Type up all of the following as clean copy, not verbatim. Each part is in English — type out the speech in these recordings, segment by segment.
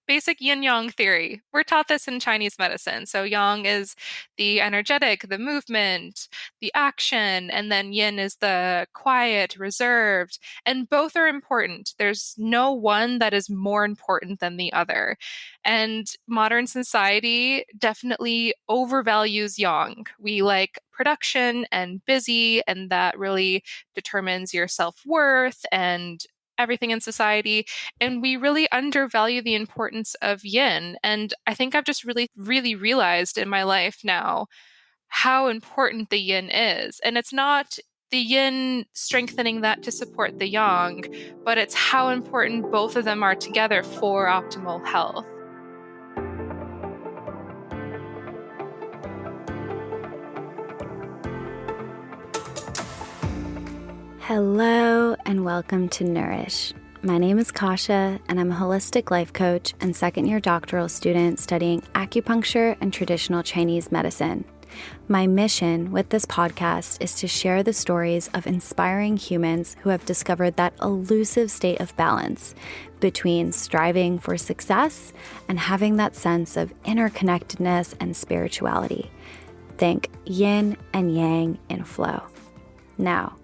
basic yin yang theory. We're taught this in Chinese medicine. So yang is the energetic, the movement, the action, and then yin is the quiet, reserved, and both are important. There's no one that is more important than the other. And modern society definitely overvalues yang. We like production and busy, and that really determines your self-worth and everything in society. And we really undervalue the importance of yin. And I think I've just really, really realized in my life now how important the yin is. And it's not the yin strengthening that to support the yang, but it's how important both of them are together for optimal health. Hello and welcome to Nourish. My name is Kasha and I'm a holistic life coach and second-year doctoral student studying acupuncture and traditional Chinese medicine. My mission with this podcast is to share the stories of inspiring humans who have discovered that elusive state of balance between striving for success and having that sense of interconnectedness and spirituality. Think yin and yang in flow. Now,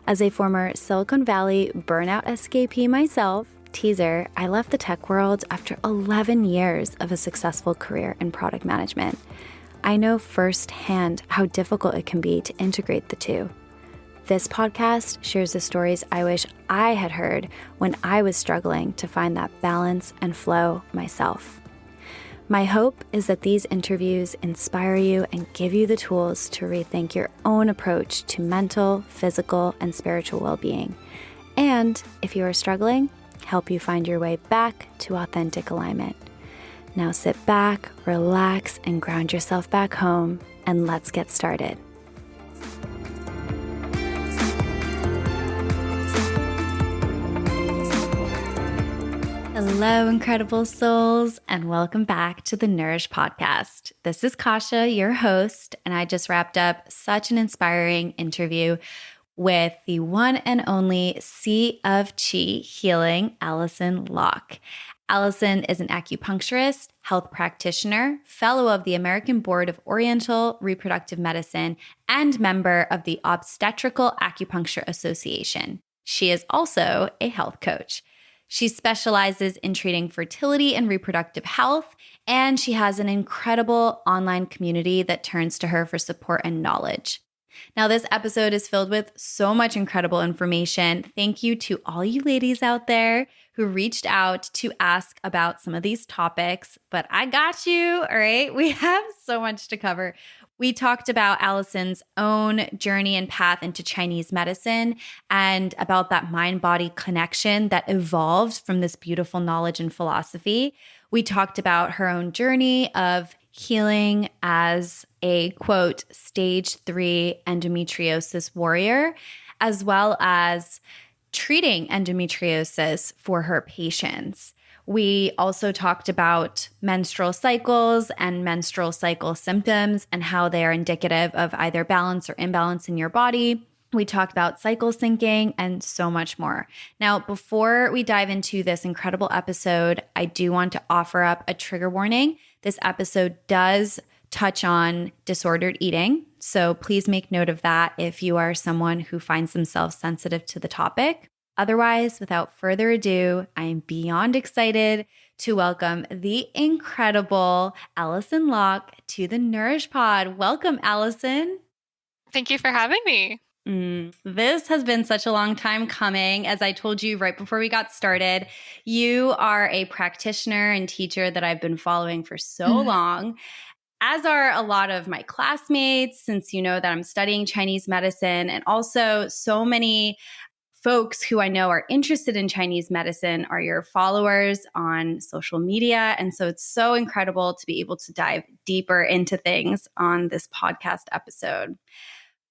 as a former Silicon Valley burnout escapee myself, teaser, I left the tech world after 11 years of a successful career in product management. I know firsthand how difficult it can be to integrate the two. This podcast shares the stories I wish I had heard when I was struggling to find that balance and flow myself. My hope is that these interviews inspire you and give you the tools to rethink your own approach to mental, physical, and spiritual well-being. And if you are struggling, help you find your way back to authentic alignment. Now sit back, relax, and ground yourself back home, and let's get started. Hello, incredible souls, and welcome back to the Nourish podcast. This is Kasha, your host, and I just wrapped up such an inspiring interview with the one and only Sea of Chi healing, Allison Locke. Allison is an acupuncturist, health practitioner, fellow of the American Board of Oriental Reproductive Medicine, and member of the Obstetrical Acupuncture Association. She is also a health coach. She specializes in treating fertility and reproductive health, and she has an incredible online community that turns to her for support and knowledge. Now, this episode is filled with so much incredible information. Thank you to all you ladies out there who reached out to ask about some of these topics, but I got you, all right? We have so much to cover. We talked about Allison's own journey and path into Chinese medicine and about that mind-body connection that evolved from this beautiful knowledge and philosophy. We talked about her own journey of healing as a, quote, stage 3 endometriosis warrior, as well as treating endometriosis for her patients. We also talked about menstrual cycles and menstrual cycle symptoms and how they are indicative of either balance or imbalance in your body. We talked about cycle syncing and so much more. Now, before we dive into this incredible episode, I do want to offer up a trigger warning. This episode does touch on disordered eating, so please make note of that if you are someone who finds themselves sensitive to the topic. Otherwise, without further ado, I am beyond excited to welcome the incredible Allison Locke to the Nourish Pod. Welcome, Allison. Thank you for having me. This has been such a long time coming. As I told you right before we got started, you are a practitioner and teacher that I've been following for so long, as are a lot of my classmates, since you know that I'm studying Chinese medicine, and also so many folks who I know are interested in Chinese medicine are your followers on social media. And so it's so incredible to be able to dive deeper into things on this podcast episode.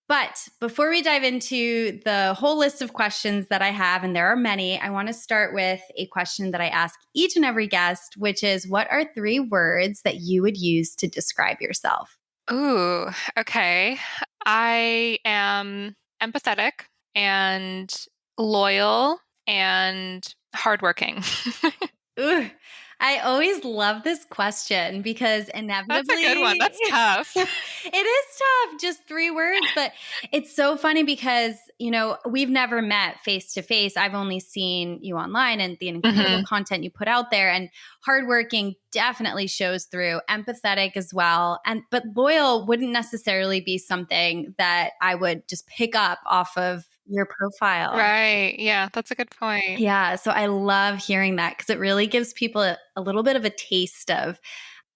But before we dive into the whole list of questions that I have, and there are many, I want to start with a question that I ask each and every guest, which is, what are 3 words that you would use to describe yourself? Ooh, okay. I am empathetic and loyal and hardworking. Ooh, I always love this question because That's a good one. inevitably That's tough. it is tough, just three words, but it's so funny because, we've never met face to face. I've only seen you online and the incredible Hmm. content you put out there, and hardworking definitely shows through, empathetic as well. But loyal wouldn't necessarily be something that I would just pick up off of your profile. Right. Yeah, that's a good point. Yeah, so I love hearing that because it really gives people a little bit of a taste of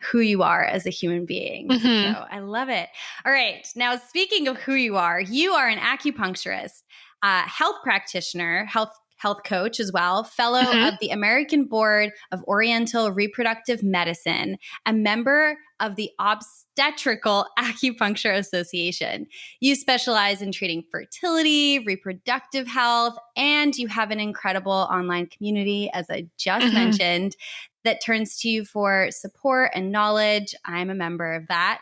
who you are as a human being. So Hmm. I love it. All right. Now, speaking of who you are an acupuncturist, health practitioner, health coach as well, fellow Hmm. of the American Board of Oriental Reproductive Medicine, a member of the Obstetrical Acupuncture Association. You specialize in treating fertility, reproductive health, and you have an incredible online community, as I just Hmm. mentioned, that turns to you for support and knowledge. I'm a member of that.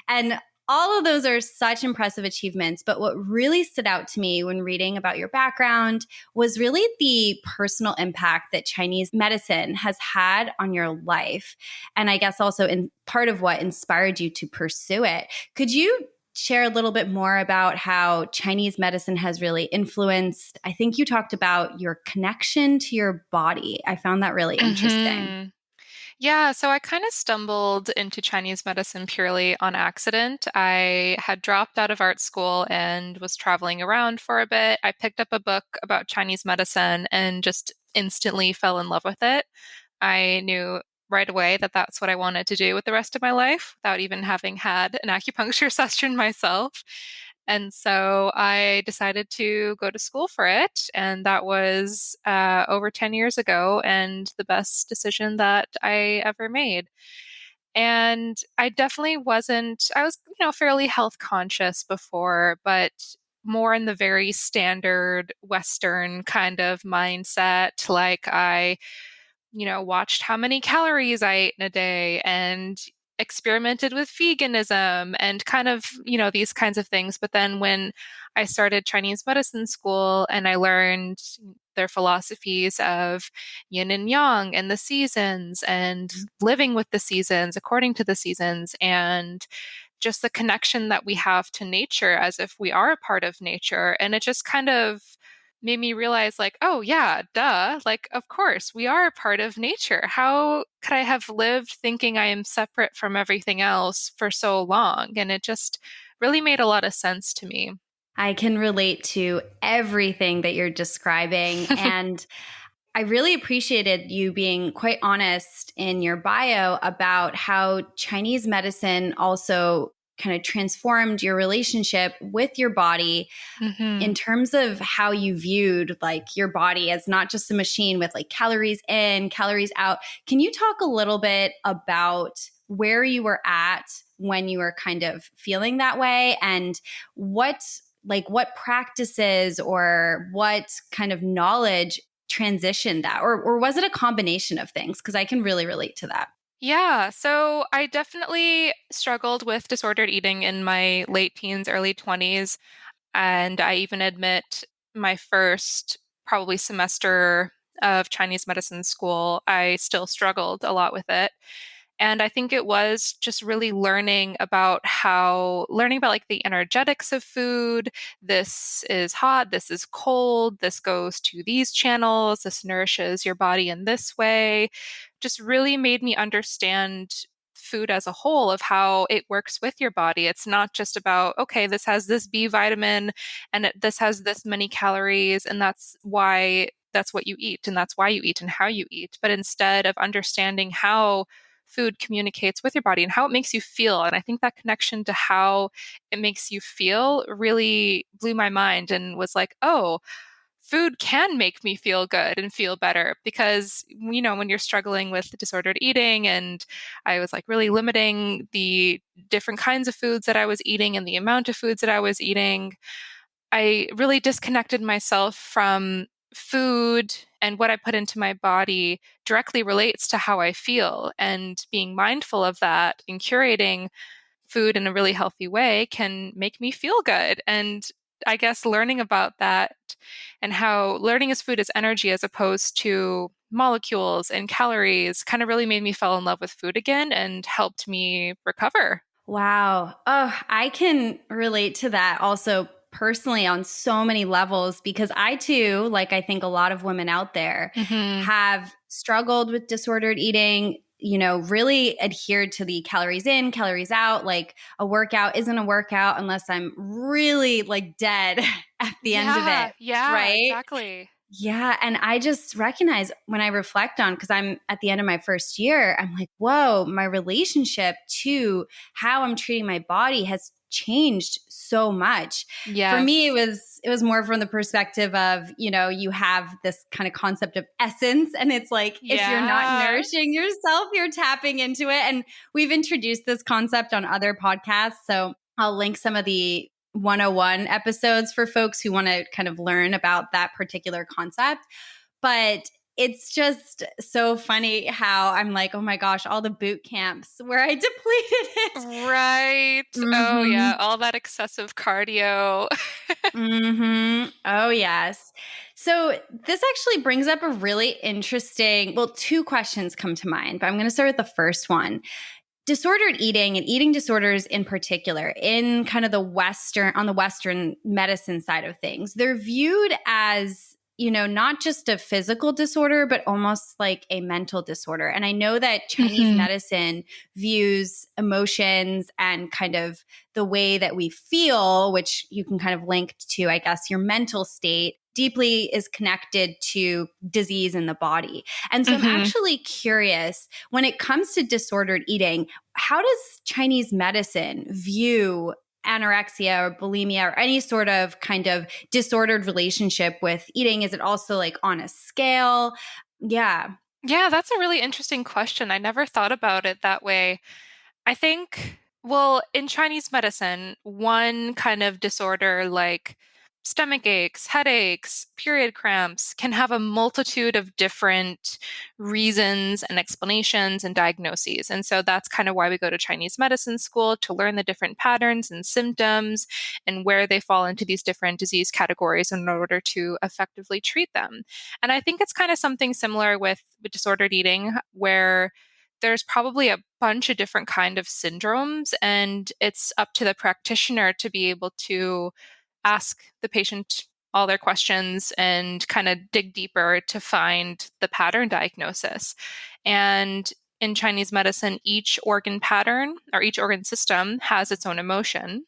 And all of those are such impressive achievements. But what really stood out to me when reading about your background was really the personal impact that Chinese medicine has had on your life. And I guess also in part of what inspired you to pursue it. Could you share a little bit more about how Chinese medicine has really influenced? I think you talked about your connection to your body. I found that really interesting. Hmm. Yeah, so I kind of stumbled into Chinese medicine purely on accident. I had dropped out of art school and was traveling around for a bit. I picked up a book about Chinese medicine and just instantly fell in love with it. I knew right away that that's what I wanted to do with the rest of my life without even having had an acupuncture session myself. And so I decided to go to school for it. And that was over 10 years ago and the best decision that I ever made. And I definitely wasn't, I was, fairly health conscious before, but more in the very standard Western kind of mindset. Like I watched how many calories I ate in a day and experimented with veganism and kind of, these kinds of things. But then when I started Chinese medicine school and I learned their philosophies of yin and yang and the seasons and living with the seasons according to the seasons and just the connection that we have to nature as if we are a part of nature. And it just kind of made me realize, like, oh, yeah, duh. Like, of course, we are a part of nature. How could I have lived thinking I am separate from everything else for so long? And it just really made a lot of sense to me. I can relate to everything that you're describing. And I really appreciated you being quite honest in your bio about how Chinese medicine also kind of transformed your relationship with your body Hmm. in terms of how you viewed like your body as not just a machine with like calories in, calories out. Can you talk a little bit about where you were at when you were kind of feeling that way, and what practices or what kind of knowledge transitioned that, or was it a combination of things? Because I can really relate to that. Yeah, so I definitely struggled with disordered eating in my late teens, early 20s. And I even admit my first probably semester of Chinese medicine school, I still struggled a lot with it. And I think it was just really learning about like the energetics of food. This is hot, this is cold, this goes to these channels, this nourishes your body in this way. Just really made me understand food as a whole of how it works with your body. It's not just about, okay, this has this B vitamin and this has this many calories, and that's what you eat, and that's why you eat and how you eat. But instead of understanding how food communicates with your body and how it makes you feel. And I think that connection to how it makes you feel really blew my mind and was like, oh, food can make me feel good and feel better because when you're struggling with disordered eating and I was like really limiting the different kinds of foods that I was eating and the amount of foods that I was eating, I really disconnected myself from food, and what I put into my body directly relates to how I feel. And being mindful of that and curating food in a really healthy way can make me feel good. And I guess learning about that and how learning as food is energy as opposed to molecules and calories kind of really made me fall in love with food again and helped me recover. Wow. Oh, I can relate to that also personally on so many levels because I too, like I think a lot of women out there, Hmm. have struggled with disordered eating, really adhered to the calories in, calories out. Like a workout isn't a workout unless I'm really like dead at the end of it. Yeah, yeah, Right. exactly. Yeah. And I just recognize when I reflect on, because I'm at the end of my first year, I'm like, whoa, my relationship to how I'm treating my body has changed so much. For me, Yes. it was more from the perspective of, you have this kind of concept of essence. And it's like, if you're not Yeah. nourishing yourself, you're tapping into it. And we've introduced this concept on other podcasts. So I'll link some of the 101 episodes for folks who want to kind of learn about that particular concept. But it's just so funny how I'm like, oh my gosh, all the boot camps where I depleted it. Right. Oh, yeah. Mm-hmm. All that excessive cardio. Mm-hmm. Oh, yes. So this actually brings up a really interesting, well, two questions come to mind, but I'm going to start with the first one. Disordered eating and eating disorders in particular in kind of on the Western medicine side of things, they're viewed as, not just a physical disorder, but almost like a mental disorder. And I know that Chinese Hmm. medicine views emotions and kind of the way that we feel, which you can kind of link to, I guess, your mental state deeply is connected to disease in the body. And so I'm Hmm. actually curious when it comes to disordered eating, how does Chinese medicine view anorexia or bulimia or any sort of kind of disordered relationship with eating? Is it also like on a scale? Yeah. Yeah, that's a really interesting question. I never thought about it that way. I think, well, in Chinese medicine, one kind of disorder like stomach aches, headaches, period cramps can have a multitude of different reasons and explanations and diagnoses. And so that's kind of why we go to Chinese medicine school to learn the different patterns and symptoms and where they fall into these different disease categories in order to effectively treat them. And I think it's kind of something similar with disordered eating, where there's probably a bunch of different kind of syndromes, and it's up to the practitioner to be able to ask the patient all their questions and kind of dig deeper to find the pattern diagnosis. And in Chinese medicine, each organ pattern or each organ system has its own emotion.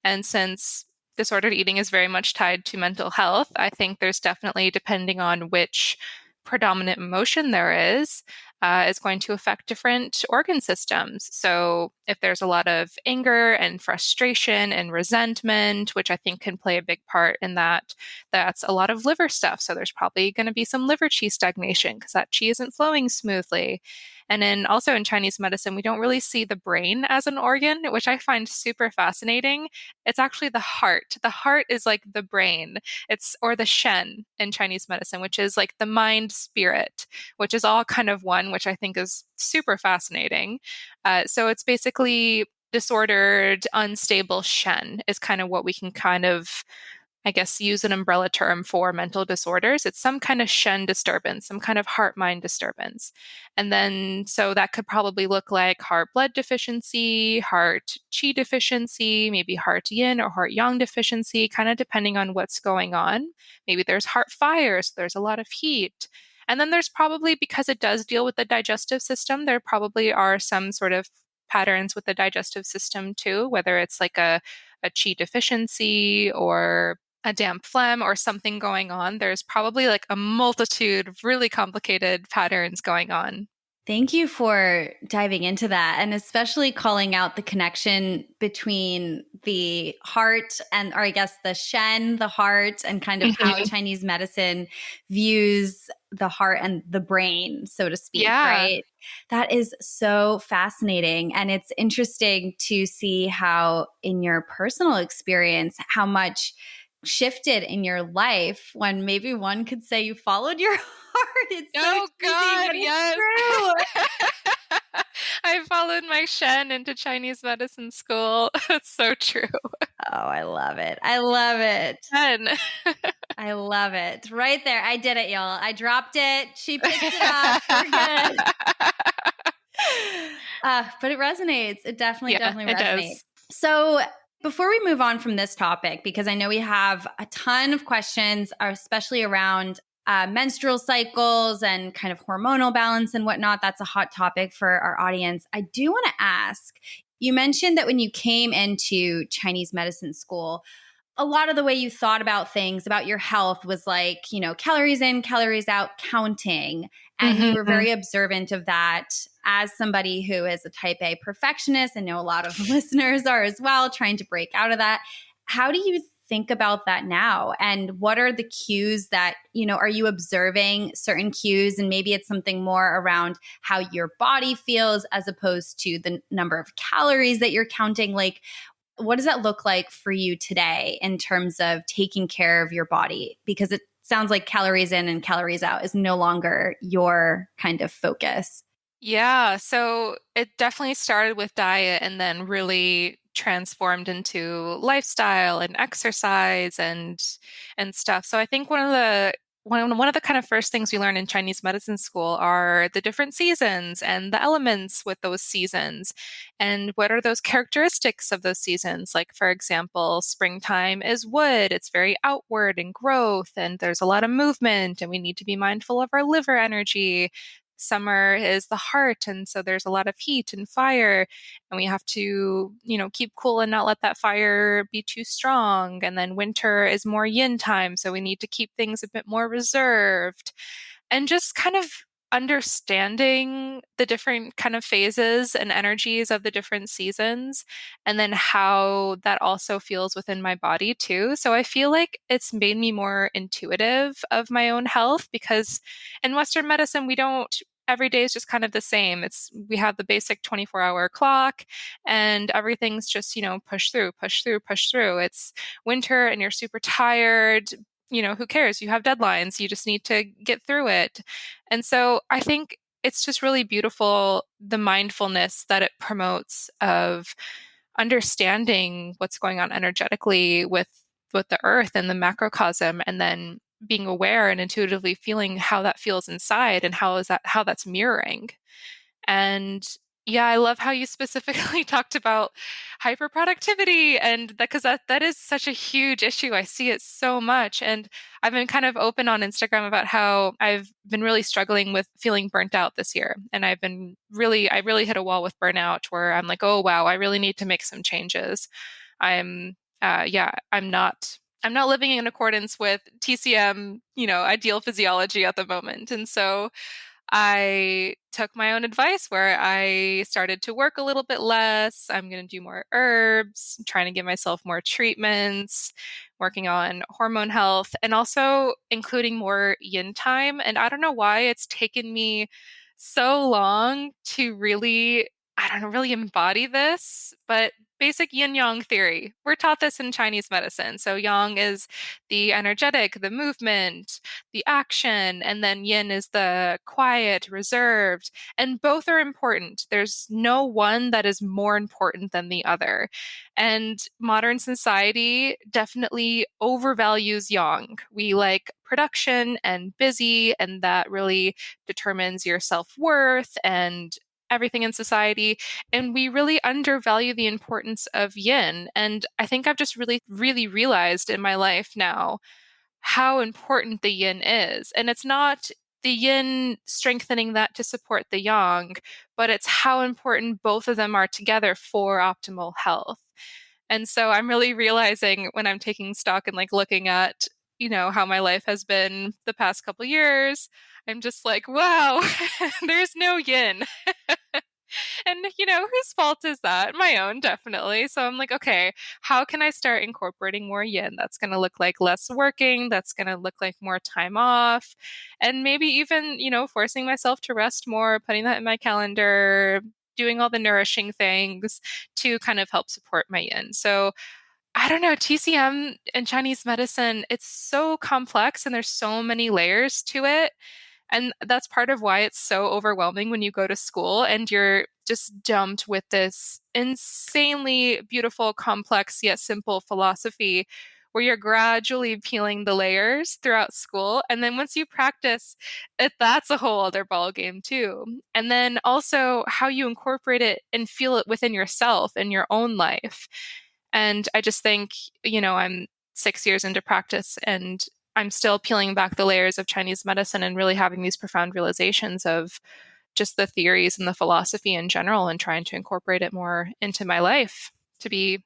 And since disordered eating is very much tied to mental health, I think there's definitely, depending on which predominant emotion there is going to affect different organ systems. So, if there's a lot of anger and frustration and resentment, which I think can play a big part in that, that's a lot of liver stuff. So, there's probably going to be some liver qi stagnation because that qi isn't flowing smoothly. And then also in Chinese medicine, we don't really see the brain as an organ, which I find super fascinating. It's actually the heart. The heart is like the brain. Or the Shen in Chinese medicine, which is like the mind spirit, which is all kind of one, which I think is super fascinating. So it's basically disordered, unstable Shen is kind of what we can kind of, I guess, use an umbrella term for mental disorders. It's some kind of Shen disturbance, some kind of heart mind disturbance. And then, so that could probably look like heart blood deficiency, heart qi deficiency, maybe heart yin or heart yang deficiency, kind of depending on what's going on. Maybe there's heart fire, so there's a lot of heat. And then there's probably, because it does deal with the digestive system, there probably are some sort of patterns with the digestive system too, whether it's like a qi deficiency or a damp phlegm or something going on. There's probably like a multitude of really complicated patterns going on. Thank you for diving into that and especially calling out the connection between the heart or I guess the Shen, the heart, and kind of how Mhm. Chinese medicine views the heart and the brain, so to speak, Yeah. right? That is so fascinating. And it's interesting to see how, in your personal experience, how much shifted in your life when maybe one could say you followed your heart. It's so Oh cheesy, God, but it's yes. true. I followed my Shen into Chinese medicine school. That's so true. Oh, I love it. I love it. Fun. I love it. Right there. I did it, y'all. I dropped it. She picked it up. We're good. But it resonates. It definitely, Yeah, definitely it resonates. does. So, before we move on from this topic, because I know we have a ton of questions, especially around menstrual cycles and kind of hormonal balance and whatnot, that's a hot topic for our audience. I do want to ask, you mentioned that when you came into Chinese medicine school, a lot of the way you thought about things about your health was like, calories in, calories out counting. And you were Hmm. very observant of that as somebody who is a type A perfectionist. I know a lot of listeners are as well, trying to break out of that. How do you think about that now? And what are the cues that, are you observing certain cues? And maybe it's something more around how your body feels as opposed to the number of calories that you're counting. Like, what does that look like for you today in terms of taking care of your body? Because it sounds like calories in and calories out is no longer your kind of focus. Yeah, so it definitely started with diet and then really transformed into lifestyle and exercise and stuff. So I think one of the kind of first things we learn in Chinese medicine school are the different seasons and the elements with those seasons and what are those characteristics of those seasons. Like for example, springtime is wood. It's very outward and growth and there's a lot of movement and we need to be mindful of our liver energy. Summer is the heart, and so there's a lot of heat and fire, and we have to, keep cool and not let that fire be too strong. And then winter is more yin time, so we need to keep things a bit more reserved. And just kind of understanding the different kind of phases and energies of the different seasons, and then how that also feels within my body too. So I feel like it's made me more intuitive of my own health because in Western medicine, we don't every day is just kind of the same. We have the basic 24-hour clock and everything's just, push through, push through, push through. It's winter and you're super tired. Who cares? You have deadlines. You just need to get through it. And so I think it's just really beautiful the mindfulness that it promotes of understanding what's going on energetically with the earth and the macrocosm and then being aware and intuitively feeling how that feels inside and how that's mirroring. And yeah, I love how you specifically talked about hyperproductivity and that because that is such a huge issue. I see it so much. And I've been kind of open on Instagram about how I've been really struggling with feeling burnt out this year. And I really hit a wall with burnout where I'm like, oh wow, I really need to make some changes. Yeah, I'm not living in accordance with TCM, ideal physiology at the moment. And so I took my own advice where I started to work a little bit less. I'm going to do more herbs, trying to give myself more treatments, working on hormone health, and also including more yin time. And I don't know why it's taken me so long to really, I don't know, really embody this, but basic yin yang theory. We're taught this in Chinese medicine. So yang is the energetic, the movement, the action, and then yin is the quiet, reserved, and both are important. There's no one that is more important than the other. And modern society definitely overvalues yang. We like production and busy, and that really determines your self-worth and everything in society. And we really undervalue the importance of yin. And I think I've just really, really realized in my life now how important the yin is. And it's not the yin strengthening that to support the yang, but it's how important both of them are together for optimal health. And so I'm really realizing when I'm taking stock and like looking at, how my life has been the past couple years, I'm just like, wow, there's no yin. And, whose fault is that? My own, definitely. So I'm like, okay, how can I start incorporating more yin? That's going to look like less working. That's going to look like more time off. And maybe even, forcing myself to rest more, putting that in my calendar, doing all the nourishing things to kind of help support my yin. So I don't know, TCM and Chinese medicine, it's so complex and there's so many layers to it. And that's part of why it's so overwhelming when you go to school and you're just dumped with this insanely beautiful, complex, yet simple philosophy where you're gradually peeling the layers throughout school. And then once you practice it, that's a whole other ball game too. And then also how you incorporate it and feel it within yourself in your own life. And I just think, I'm 6 years into practice and I'm still peeling back the layers of Chinese medicine and really having these profound realizations of just the theories and the philosophy in general and trying to incorporate it more into my life to be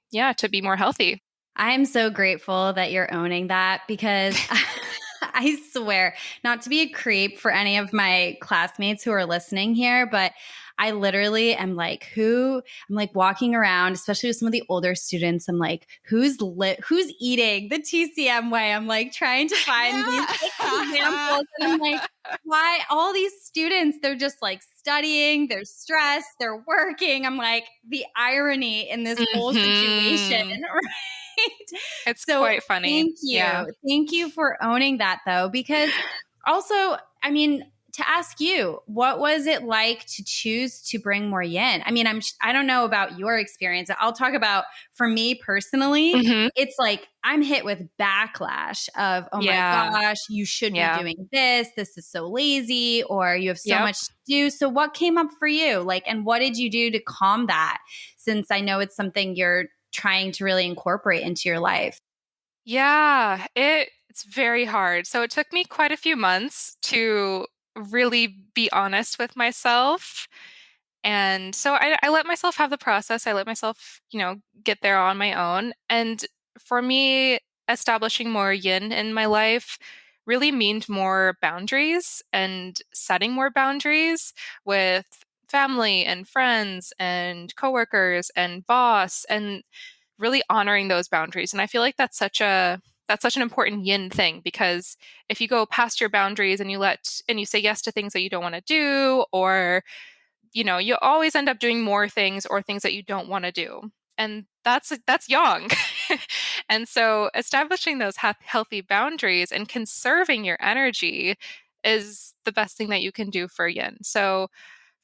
more healthy. I am so grateful that you're owning that because I swear, not to be a creep for any of my classmates who are listening here, but I literally am like, I'm like walking around, especially with some of the older students. I'm like, who's eating the TCM way? I'm like trying to find these like, Yeah. examples. And I'm like, why all these students, they're just like studying, they're stressed, they're working. I'm like, the irony in this whole situation, hmm right? It's So quite funny. thank Yeah. you. Thank you for owning that though, because also, I mean, to ask you, what was it like to choose to bring more yin? I mean, I don't know about your experience. I'll talk about for me personally, hmm it's like I'm hit with backlash of, oh my Yeah. gosh, you should be Yeah. doing this. This is so lazy, or you have so Yep. much to do. So what came up for you? Like, and what did you do to calm that? Since I know it's something you're trying to really incorporate into your life. Yeah, it's very hard. So it took me quite a few months to really be honest with myself. And so I let myself have the process. I let myself, get there on my own. And for me, establishing more yin in my life really meant more boundaries and setting more boundaries with family and friends and coworkers and boss and really honoring those boundaries. And I feel like that's such an important yin thing because if you go past your boundaries and you say yes to things that you don't want to do, or you always end up doing more things or things that you don't want to do. And that's young. And so establishing those healthy boundaries and conserving your energy is the best thing that you can do for yin. So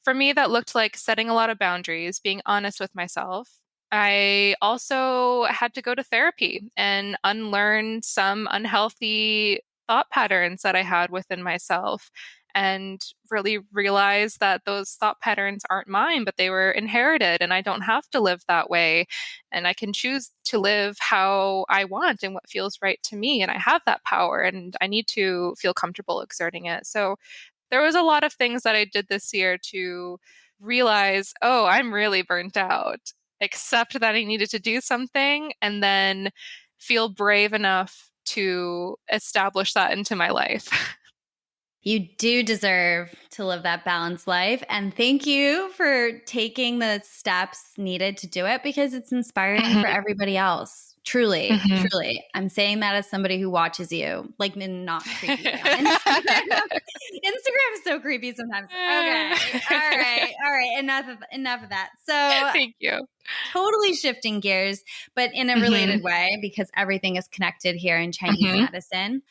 for me, that looked like setting a lot of boundaries, being honest with myself. I also had to go to therapy and unlearn some unhealthy thought patterns that I had within myself and really realize that those thought patterns aren't mine, but they were inherited and I don't have to live that way. And I can choose to live how I want and what feels right to me. And I have that power and I need to feel comfortable exerting it. So there was a lot of things that I did this year to realize, oh, I'm really burnt out, accept that I needed to do something, and then feel brave enough to establish that into my life. You do deserve to live that balanced life. And thank you for taking the steps needed to do it because it's inspiring for hmm everybody else. Truly, hmm truly. I'm saying that as somebody who watches you, like in not creepy way on Instagram. Instagram is so creepy sometimes. Okay. All right. All right. Enough of that. So Thank you. totally shifting gears, but in a hmm related way because everything is connected here in Chinese hmm medicine.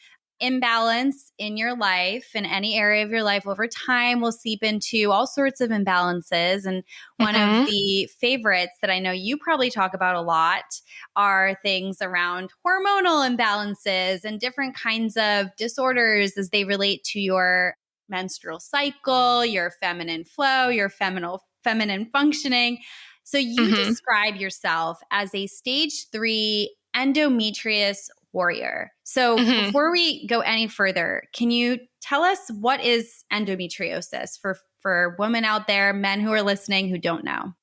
Imbalance in your life, in any area of your life over time, will seep into all sorts of imbalances. And one of hmm the favorites that I know you probably talk about a lot are things around hormonal imbalances and different kinds of disorders as they relate to your menstrual cycle, your feminine flow, your feminine functioning. So you hmm describe yourself as a stage 3 endometriosis warrior. So hmm before we go any further, can you tell us what is endometriosis for women out there, men who are listening who don't know?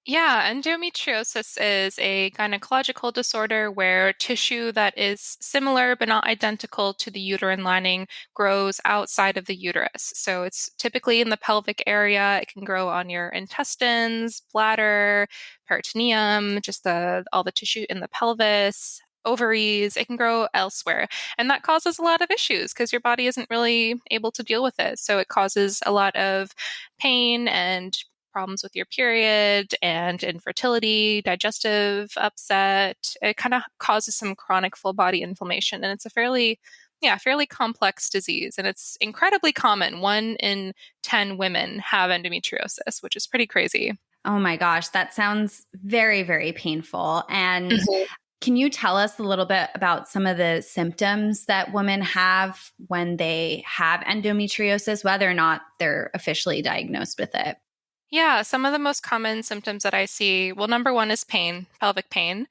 Yeah, endometriosis is a gynecological disorder where tissue that is similar but not identical to the uterine lining grows outside of the uterus. So it's typically in the pelvic area. It can grow on your intestines, bladder, peritoneum, just all the tissue in the pelvis. Ovaries, it can grow elsewhere. And that causes a lot of issues because your body isn't really able to deal with it. So it causes a lot of pain and problems with your period and infertility, digestive upset. It kind of causes some chronic full body inflammation. And it's a fairly yeah, fairly complex disease, and it's incredibly common. 1 in 10 women have endometriosis, which is pretty crazy. Oh my gosh, that sounds very, very painful. And can you tell us a little bit about some of the symptoms that women have when they have endometriosis, whether or not they're officially diagnosed with it? Yeah, some of the most common symptoms that I see, well, number one is pain, pelvic pain.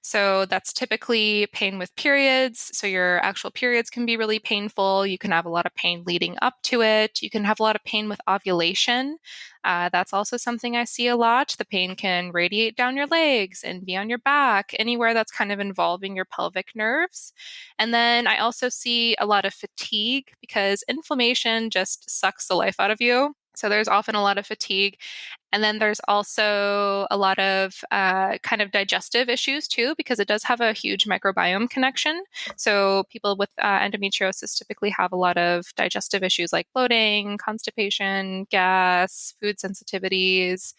So that's typically pain with periods. So your actual periods can be really painful. You can have a lot of pain leading up to it. You can have a lot of pain with ovulation. That's also something I see a lot. The pain can radiate down your legs and be on your back, anywhere that's kind of involving your pelvic nerves. And then I also see a lot of fatigue because inflammation just sucks the life out of you. So there's often a lot of fatigue. And then there's also a lot of kind of digestive issues too, because it does have a huge microbiome connection. So people with endometriosis typically have a lot of digestive issues like bloating, constipation, gas, food sensitivities,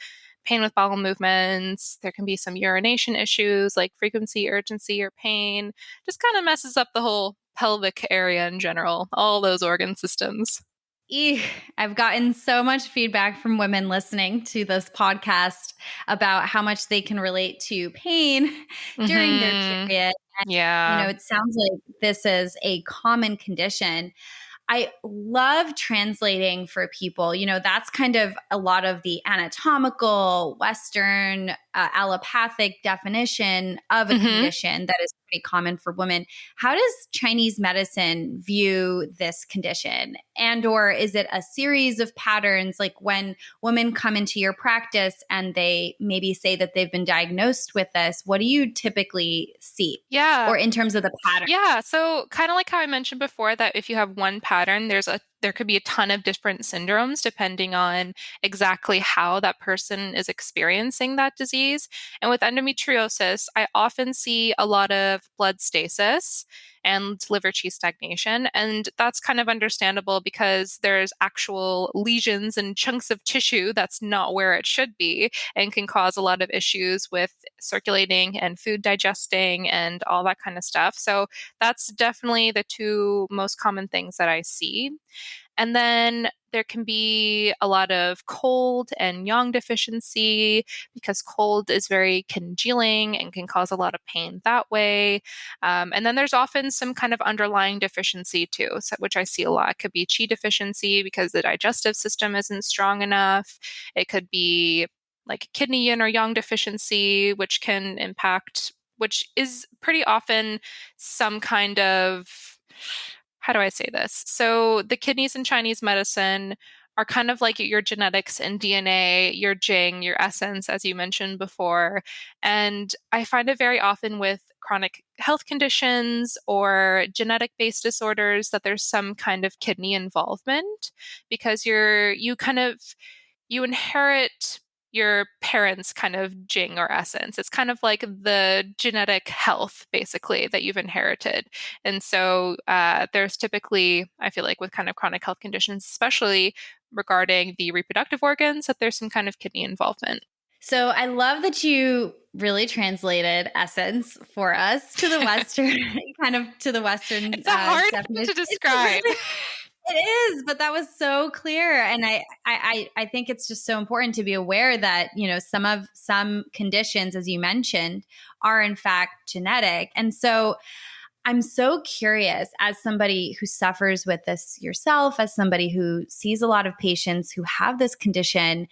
pain with bowel movements. There can be some urination issues like frequency, urgency, or pain. Just kind of messes up the whole pelvic area in general, all those organ systems. Eek, I've gotten so much feedback from women listening to this podcast about how much they can relate to pain during their Hmm. period. Yeah. It sounds like this is a common condition. I love translating for people. That's kind of a lot of the anatomical, Western, allopathic definition of a Hmm. condition that is pretty common for women. How does Chinese medicine view this condition? And or is it a series of patterns, like when women come into your practice and they maybe say that they've been diagnosed with this, what do you typically see? Yeah. Or in terms of the pattern? Yeah, so kind of like how I mentioned before, that if you have one pattern, there could be a ton of different syndromes depending on exactly how that person is experiencing that disease. And with endometriosis, I often see a lot of blood stasis and liver qi stagnation. And that's kind of understandable because there's actual lesions and chunks of tissue that's not where it should be and can cause a lot of issues with circulating and food digesting and all that kind of stuff. So that's definitely the two most common things that I see. And then there can be a lot of cold and yang deficiency because cold is very congealing and can cause a lot of pain that way. And then there's often some kind of underlying deficiency too, which I see a lot. It could be qi deficiency because the digestive system isn't strong enough. It could be like kidney yin or yang deficiency, which can impact, which is pretty often some kind of, how do I say this? So the kidneys in Chinese medicine are kind of like your genetics and DNA, your Jing, your essence, as you mentioned before. And I find it very often with chronic health conditions or genetic based disorders that there's some kind of kidney involvement because you kind of you inherit your parents' kind of Jing or essence. It's kind of like the genetic health, basically, that you've inherited. And so there's typically, I feel like, with kind of chronic health conditions, especially regarding the reproductive organs, that there's some kind of kidney involvement. So I love that you really translated essence for us to the Western, kind of to the Western It's a hard thing definition. to It's describe. really, it is, but that was so clear, and I think it's just so important to be aware that some conditions, as you mentioned, are in fact genetic, and so I'm so curious, as somebody who suffers with this yourself, as somebody who sees a lot of patients who have this condition,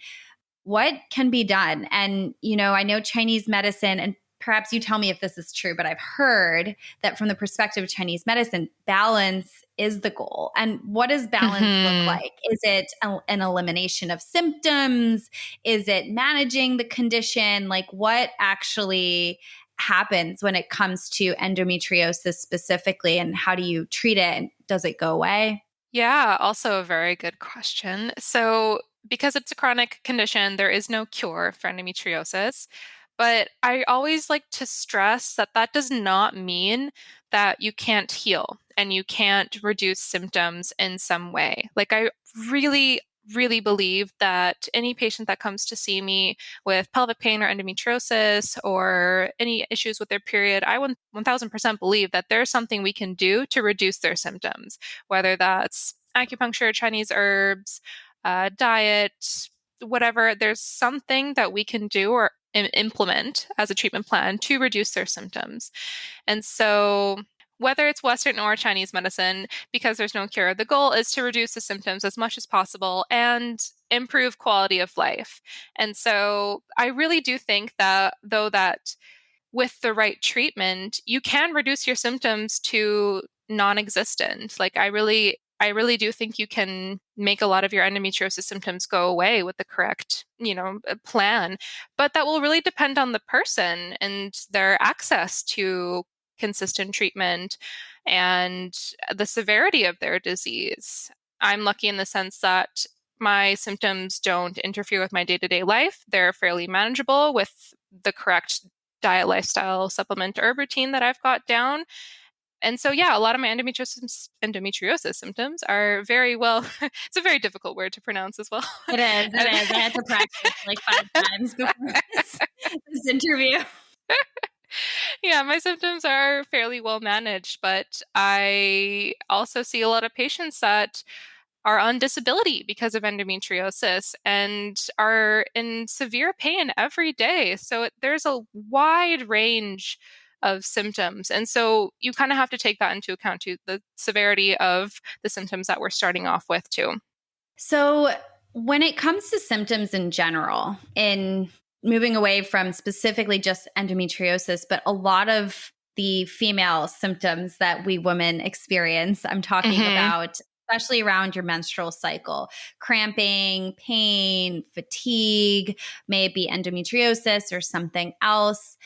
what can be done? And, I know Chinese medicine, and perhaps you tell me if this is true, but I've heard that from the perspective of Chinese medicine, balance is the goal. And what does balance look Hmm. like? Is it an elimination of symptoms? Is it managing the condition? Like, what actually happens when it comes to endometriosis specifically, and how do you treat it? And does it go away? Yeah, also a very good question. So, because it's a chronic condition, there is no cure for endometriosis. But I always like to stress that that does not mean that you can't heal and you can't reduce symptoms in some way. Like, I really really believe that any patient that comes to see me with pelvic pain or endometriosis or any issues with their period, I 1000% believe that there's something we can do to reduce their symptoms, whether that's acupuncture, Chinese herbs, diet, whatever. There's something that we can do or implement as a treatment plan to reduce their symptoms. And so, whether it's Western or Chinese medicine, because there's no cure, the goal is to reduce the symptoms as much as possible and improve quality of life. And so, I really do think that, though, that with the right treatment, you can reduce your symptoms to non-existent. Like I really do think you can make a lot of your endometriosis symptoms go away with the correct, plan. But that will really depend on the person and their access to consistent treatment and the severity of their disease. I'm lucky in the sense that my symptoms don't interfere with my day-to-day life. They're fairly manageable with the correct diet, lifestyle, supplement, herb routine that I've got down. And so, yeah, a lot of my endometriosis symptoms are very well, it's a very difficult word to pronounce as well. It is. It And- is. I had to practice like 5 times before this interview. yeah, my symptoms are fairly well managed, but I also see a lot of patients that are on disability because of endometriosis and are in severe pain every day. So there's a wide range of symptoms. And so you kind of have to take that into account too, the severity of the symptoms that we're starting off with too. So, when it comes to symptoms in general, in moving away from specifically just endometriosis, but a lot of the female symptoms that we women experience, I'm talking Hmm. about especially around your menstrual cycle, cramping, pain, fatigue, maybe endometriosis or something else.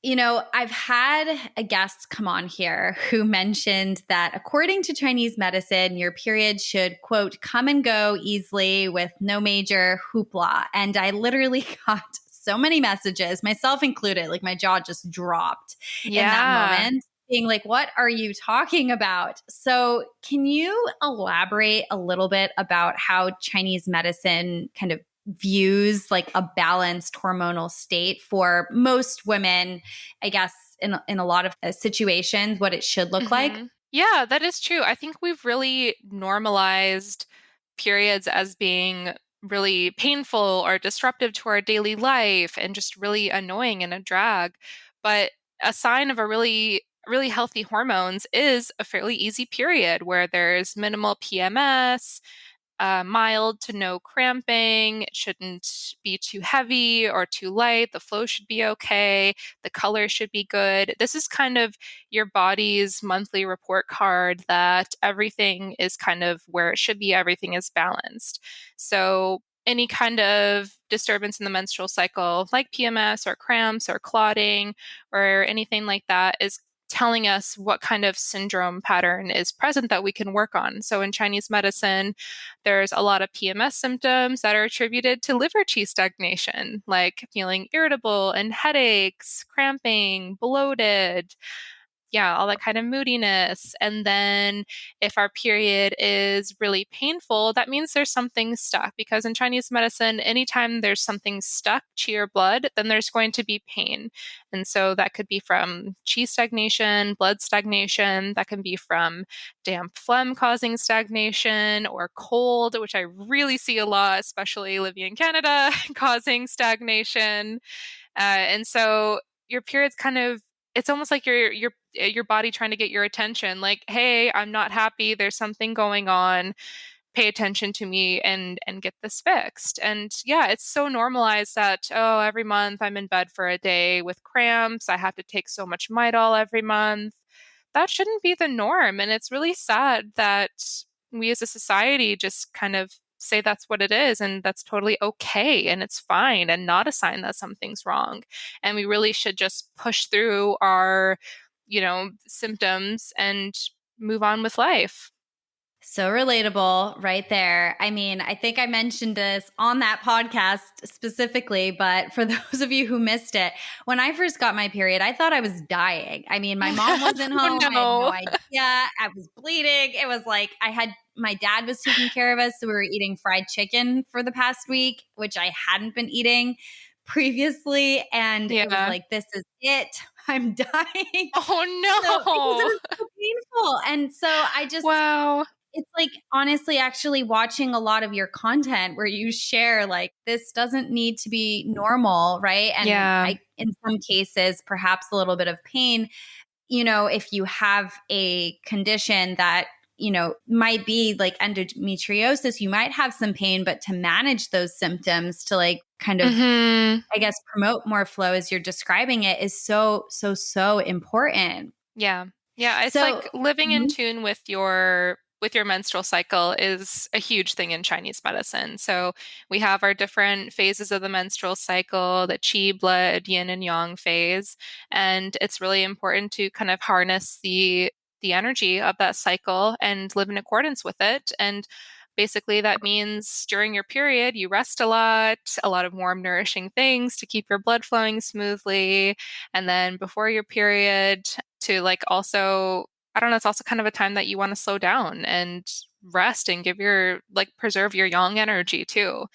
I've had a guest come on here who mentioned that according to Chinese medicine, your period should, quote, come and go easily with no major hoopla. And I literally got so many messages, myself included, like my jaw just dropped in that Yeah. moment, being like, what are you talking about? So, can you elaborate a little bit about how Chinese medicine kind of views like a balanced hormonal state for most women, I guess, in a lot of situations, what it should look like? Yeah, that is true. I think we've really normalized periods as being really painful or disruptive to our daily life and just really annoying and a drag. But a sign of a really healthy hormones is a fairly easy period where there's minimal PMS, mild to no cramping. It shouldn't be too heavy or too light. The flow should be okay. The color should be good. This is kind of your body's monthly report card that everything is kind of where it should be, everything is balanced. So, any kind of disturbance in the menstrual cycle, like PMS or cramps or clotting or anything like that, is telling us what kind of syndrome pattern is present that we can work on. So in Chinese medicine, there's a lot of PMS symptoms that are attributed to liver qi stagnation, like feeling irritable and headaches, cramping, bloated, yeah, all that kind of moodiness. And then if our period is really painful, that means there's something stuck. Because in Chinese medicine, anytime there's something stuck, qi or blood, then there's going to be pain. And so that could be from qi stagnation, blood stagnation, that can be from damp phlegm causing stagnation, or cold, which I really see a lot, especially living in Canada, causing stagnation. And so your period's kind of, it's almost like your body trying to get your attention, like, hey, I'm not happy, there's something going on, pay attention to me and get this fixed. And yeah, it's so normalized that, oh, every month I'm in bed for a day with cramps, I have to take so much Midol every month. That shouldn't be the norm, and it's really sad that we as a society just kind of say that's what it is and that's totally okay and it's fine and not a sign that something's wrong. And we really should just push through our, symptoms and move on with life. So relatable right there. I mean, I think I mentioned this on that podcast specifically, but for those of you who missed it, when I first got my period, I thought I was dying. I mean, my mom wasn't Oh home. I had no no. idea. I was bleeding. It was like I had my dad was taking care of us. So we were eating fried chicken for the past week, which I hadn't been eating previously. And it was Yeah. like, this is it. I'm dying. So because it Oh was so painful. And so I no. just, Wow. it's like honestly actually watching a lot of your content where you share like this doesn't need to be normal, right? And Yeah. I in some cases perhaps a little bit of pain, if you have a condition that might be like endometriosis, you might have some pain, but to manage those symptoms to like kind of Hmm. I guess promote more flow as you're describing it is so so so important. Yeah. Yeah, it's So like living in mhm. tune with your menstrual cycle is a huge thing in Chinese medicine. So we have our different phases of the menstrual cycle, the qi blood, yin and yang phase, and it's really important to kind of harness the energy of that cycle and live in accordance with it. And basically that means during your period, you rest a lot of warm, nourishing things to keep your blood flowing smoothly. And then before your period, to like also, I don't know, it's also kind of a time that you want to slow down and rest and give your like preserve your yang energy too.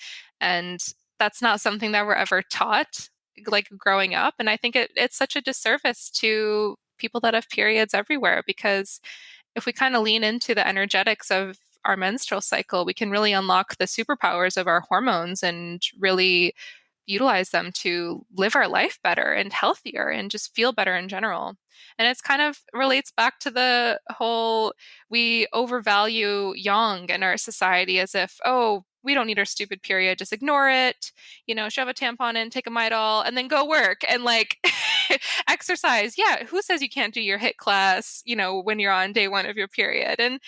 And that's not something that we're ever taught like growing up. And I think it's such a disservice to people that have periods everywhere, because if we kind of lean into the energetics of our menstrual cycle, we can really unlock the superpowers of our hormones and really utilize them to live our life better and healthier and just feel better in general. And it's kind of relates back to the whole we overvalue yang in our society as if, oh, we don't need our stupid period, just ignore it, shove a tampon in, take a Midol, and then go work and like exercise. Yeah, who says you can't do your HIIT class, when you're on day one of your period? And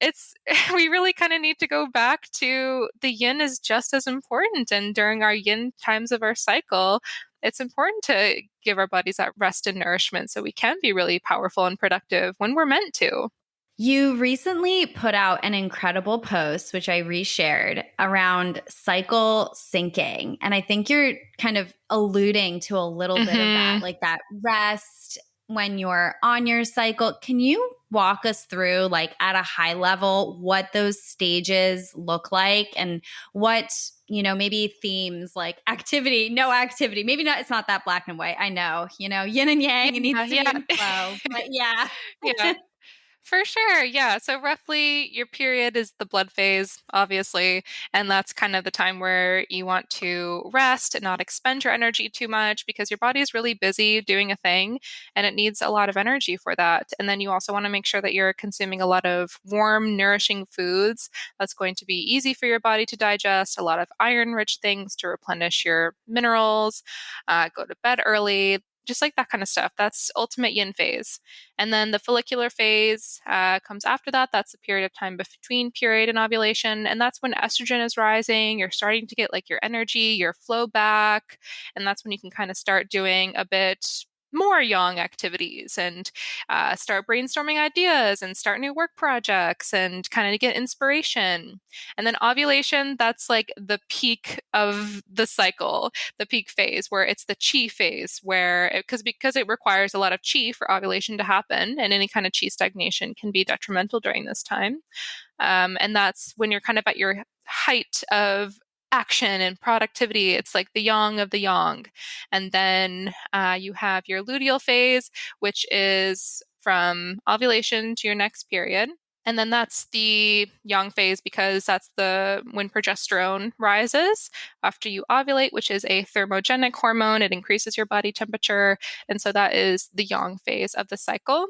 it's we really kind of need to go back to the yin is just as important. And during our yin times of our cycle, it's important to give our bodies that rest and nourishment so we can be really powerful and productive when we're meant to. You recently put out an incredible post, which I reshared around cycle syncing. And I think you're kind of alluding to a little bit of that, Hmm. like that rest when you're on your cycle. Can you walk us through, like at a high level, what those stages look like and what, maybe themes like activity, no activity, maybe not, it's not that black and white. I know, yin and yang, it Yeah, needs to be yeah. in flow, but yeah. Yeah. For sure. Yeah. So, roughly, your period is the blood phase, obviously. And that's kind of the time where you want to rest and not expend your energy too much because your body is really busy doing a thing and it needs a lot of energy for that. And then you also want to make sure that you're consuming a lot of warm, nourishing foods that's going to be easy for your body to digest, a lot of iron rich things to replenish your minerals, go to bed early. Just like that kind of stuff. That's ultimate yin phase. And then the follicular phase comes after that. That's the period of time between period and ovulation. And that's when estrogen is rising. You're starting to get like your energy, your flow back. And that's when you can kind of start doing a bit more yang activities and start brainstorming ideas and start new work projects and kind of get inspiration. And then ovulation, that's like the peak of the cycle, the peak phase where it's the chi phase where because it requires a lot of chi for ovulation to happen, and any kind of chi stagnation can be detrimental during this time. And that's when you're kind of at your height of action and productivity. It's like the yang of the yang. And then you have your luteal phase, which is from ovulation to your next period. And then that's the yang phase because that's the when progesterone rises after you ovulate, which is a thermogenic hormone. It increases your body temperature. And so that is the yang phase of the cycle.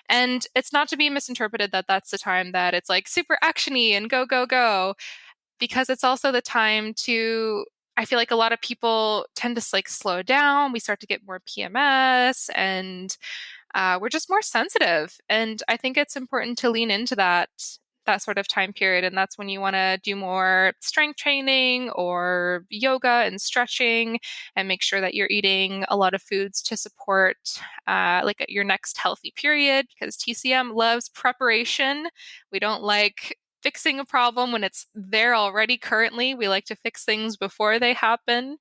And it's not to be misinterpreted that that's the time that it's like super actiony and go, go, go, because it's also the time to. I feel like a lot of people tend to like slow down. We start to get more PMS and we're just more sensitive. And I think it's important to lean into that sort of time period. And that's when you want to do more strength training or yoga and stretching and make sure that you're eating a lot of foods to support like your next healthy period because TCM loves preparation. We don't like fixing a problem when it's there already currently. We like to fix things before they happen.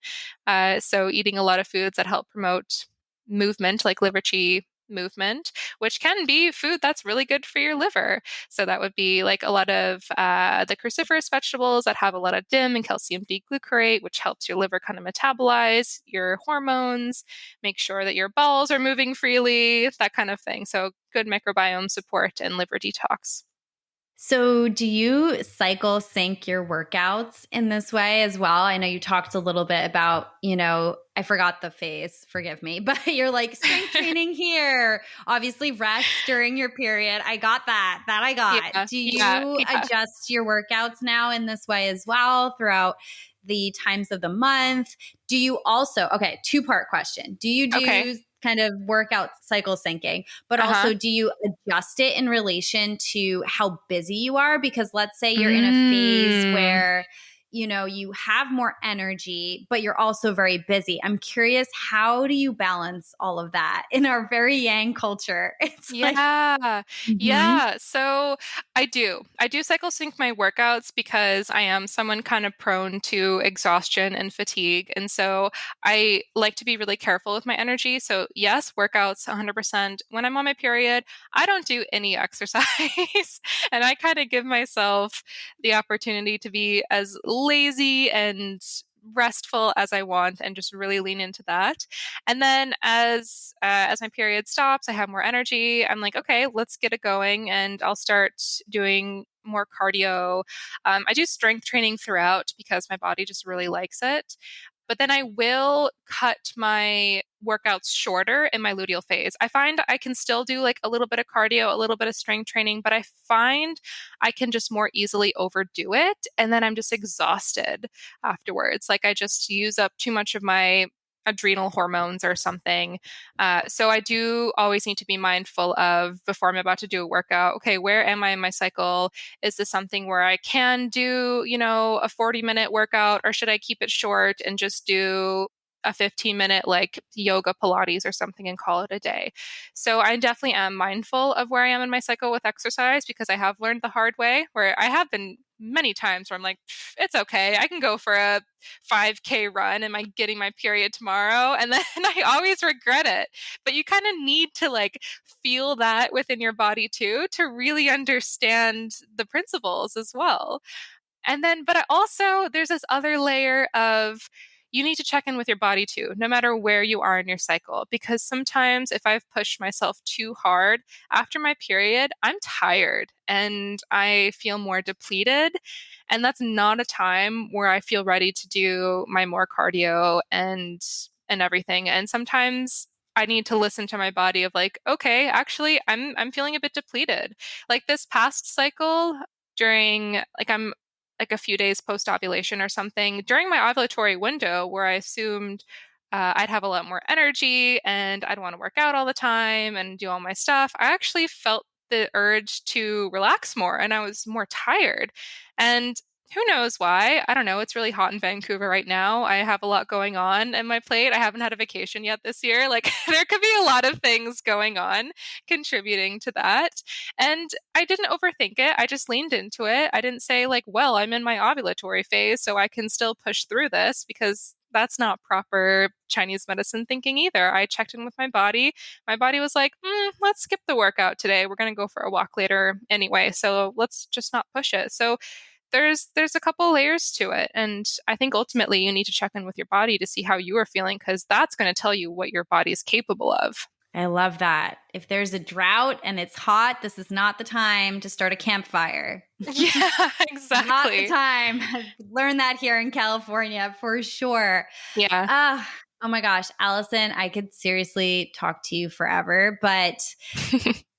So eating a lot of foods that help promote movement like liver qi movement, which can be food that's really good for your liver. So that would be like a lot of the cruciferous vegetables that have a lot of DIM and calcium D-glucarate, which helps your liver kind of metabolize your hormones, make sure that your bowels are moving freely, that kind of thing. So good microbiome support and liver detox. So, do you cycle sync your workouts in this way as well? I know you talked a little bit about, I forgot the phase, forgive me, but you're like strength training here, obviously rest during your period. I got that. That I got. Yeah, Do yeah, you yeah. adjust your workouts now in this way as well throughout the times of the month? Do you also, okay, two-part question. Do you Okay. do kind of workout cycle syncing? But Uh-huh. also, do you adjust it in relation to how busy you are? Because let's say you're in a phase Mm. where, you have more energy, but you're also very busy. I'm curious, how do you balance all of that in our very yang culture? It's like, Yeah. mhm. Yeah. So I do. I do cycle sync my workouts because I am someone kind of prone to exhaustion and fatigue. And so I like to be really careful with my energy. So, yes, workouts 100%. When I'm on my period, I don't do any exercise. And I kind of give myself the opportunity to be as lazy and restful as I want and just really lean into that. And then as my period stops, I have more energy. I'm like, okay, let's get it going, and I'll start doing more cardio. I do strength training throughout because my body just really likes it. But then I will cut my workouts shorter in my luteal phase. I find I can still do like a little bit of cardio, a little bit of strength training, but I find I can just more easily overdo it. And then I'm just exhausted afterwards. Like I just use up too much of my adrenal hormones or something. So I do always need to be mindful of before I'm about to do a workout. Okay, where am I in my cycle? Is this something where I can do, a 40-minute workout, or should I keep it short and just do a 15-minute like yoga Pilates or something and call it a day? So I definitely am mindful of where I am in my cycle with exercise because I have learned the hard way where I have been many times where I'm like, it's okay. I can go for a 5K run. Am I getting my period tomorrow? And then I always regret it. But you kind of need to like feel that within your body too to really understand the principles as well. And then, but I also, there's this other layer of you need to check in with your body too, no matter where you are in your cycle. Because sometimes if I've pushed myself too hard after my period, I'm tired and I feel more depleted. And that's not a time where I feel ready to do my more cardio and everything. And sometimes I need to listen to my body of like, okay, actually I'm feeling a bit depleted. Like this past cycle, during like I'm like a few days post ovulation or something during my ovulatory window where I assumed I'd have a lot more energy and I'd want to work out all the time and do all my stuff. I actually felt the urge to relax more and I was more tired. And who knows why? I don't know. It's really hot in Vancouver right now. I have a lot going on in my plate. I haven't had a vacation yet this year. Like, there could be a lot of things going on contributing to that. And I didn't overthink it. I just leaned into it. I didn't say, like, well, I'm in my ovulatory phase, so I can still push through this because that's not proper Chinese medicine thinking either. I checked in with my body. My body was like, let's skip the workout today. We're going to go for a walk later anyway. So let's just not push it. So there's a couple layers to it. And I think ultimately you need to check in with your body to see how you are feeling because that's going to tell you what your body is capable of. I love that. If there's a drought and it's hot, this is not the time to start a campfire. Yeah, Not the exactly. time. I've learned that here in California for sure. Yeah. Oh my gosh, Allison, I could seriously talk to you forever, but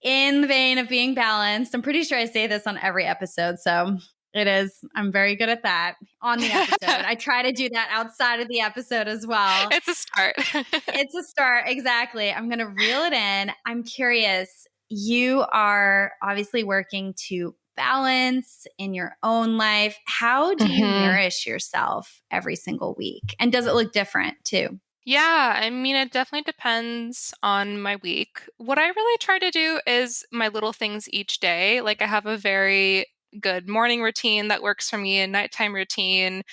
in the vein of being balanced, I'm pretty sure I say this on every episode. So it is, I'm very good at that on the episode. I try to do that outside of the episode as well. It's a start. It's a start. Exactly. I'm going to reel it in. I'm curious. You are obviously working to balance in your own life. How do you hmm nourish yourself every single week? And does it look different too? Yeah, I mean, it definitely depends on my week. What I really try to do is my little things each day. Like, I have a very good morning routine that works for me, a nighttime routine.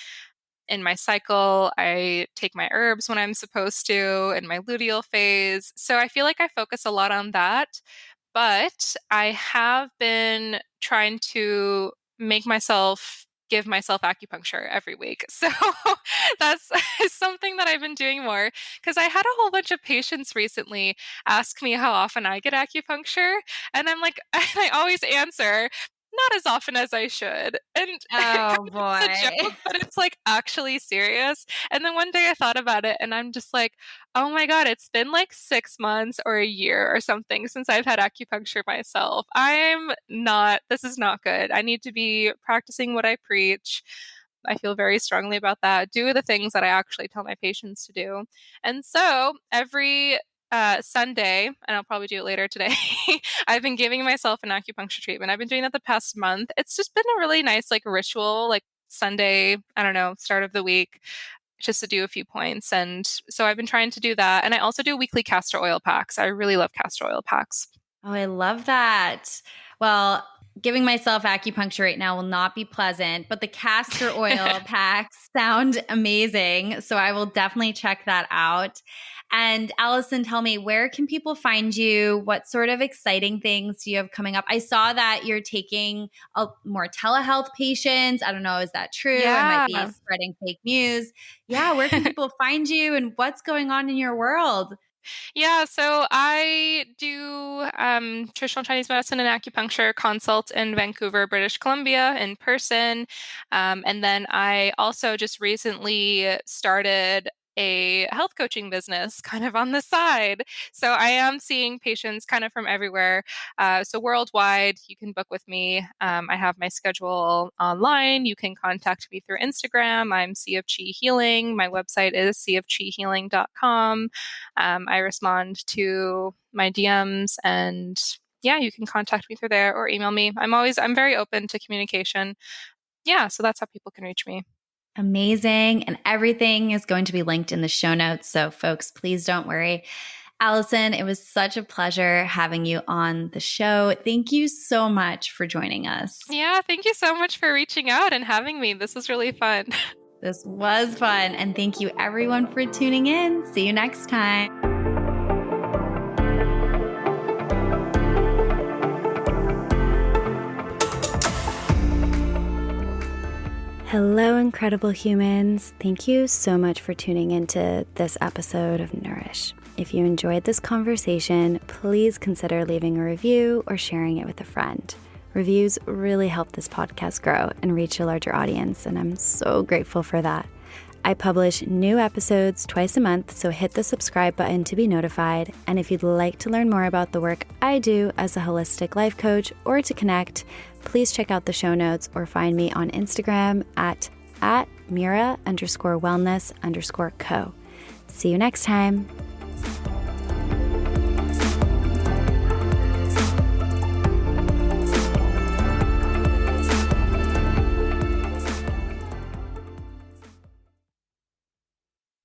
in my cycle. I take my herbs when I'm supposed to in my luteal phase. So I feel like I focus a lot on that. But I have been trying to make myself give myself acupuncture every week. So that's something that I've been doing more because I had a whole bunch of patients recently ask me how often I get acupuncture. And I'm like, I always answer, not as often as I should. And kind Oh of as a boy. joke, but it's like actually serious. And then one day I thought about it and I'm just like, oh my God, it's been like 6 months or a year or something since I've had acupuncture myself. This is not good. I need to be practicing what I preach. I feel very strongly about that. Do the things that I actually tell my patients to do. And so every Sunday, and I'll probably do it later today, I've been giving myself an acupuncture treatment. I've been doing that the past month. It's just been a really nice like ritual, like Sunday, I don't know, start of the week, just to do a few points. And so I've been trying to do that. And I also do weekly castor oil packs. I really love castor oil packs. Oh, I love that. Well, giving myself acupuncture right now will not be pleasant, but the castor oil packs sound amazing. So I will definitely check that out. And Allison, tell me, where can people find you? What sort of exciting things do you have coming up? I saw that you're taking more telehealth patients. I don't know, is that true? I might be Yeah. spreading fake news. Yeah, where can people find you and what's going on in your world? Yeah, so I do traditional Chinese medicine and acupuncture consults in Vancouver, British Columbia in person. And then I also just recently started a health coaching business kind of on the side. So I am seeing patients kind of from everywhere. So worldwide, you can book with me. I have my schedule online. You can contact me through Instagram. I'm Sea of Chi Healing. My website is seaofchihealing.com. I respond to my DMs and yeah, you can contact me through there or email me. I'm very open to communication. Yeah, so that's how people can reach me. Amazing. And everything is going to be linked in the show notes. So, folks, please don't worry. Allison, it was such a pleasure having you on the show. Thank you so much for joining us. Yeah, thank you so much for reaching out and having me. This was really fun. This was fun. And thank you, everyone, for tuning in. See you next time. Hello, incredible humans. Thank you so much for tuning into this episode of Nourish. If you enjoyed this conversation, please consider leaving a review or sharing it with a friend. Reviews really help this podcast grow and reach a larger audience, and I'm so grateful for that. I publish new episodes twice a month, so hit the subscribe button to be notified. And if you'd like to learn more about the work I do as a holistic life coach or to connect, please check out the show notes or find me on Instagram at Mira_wellness_co. See you next time.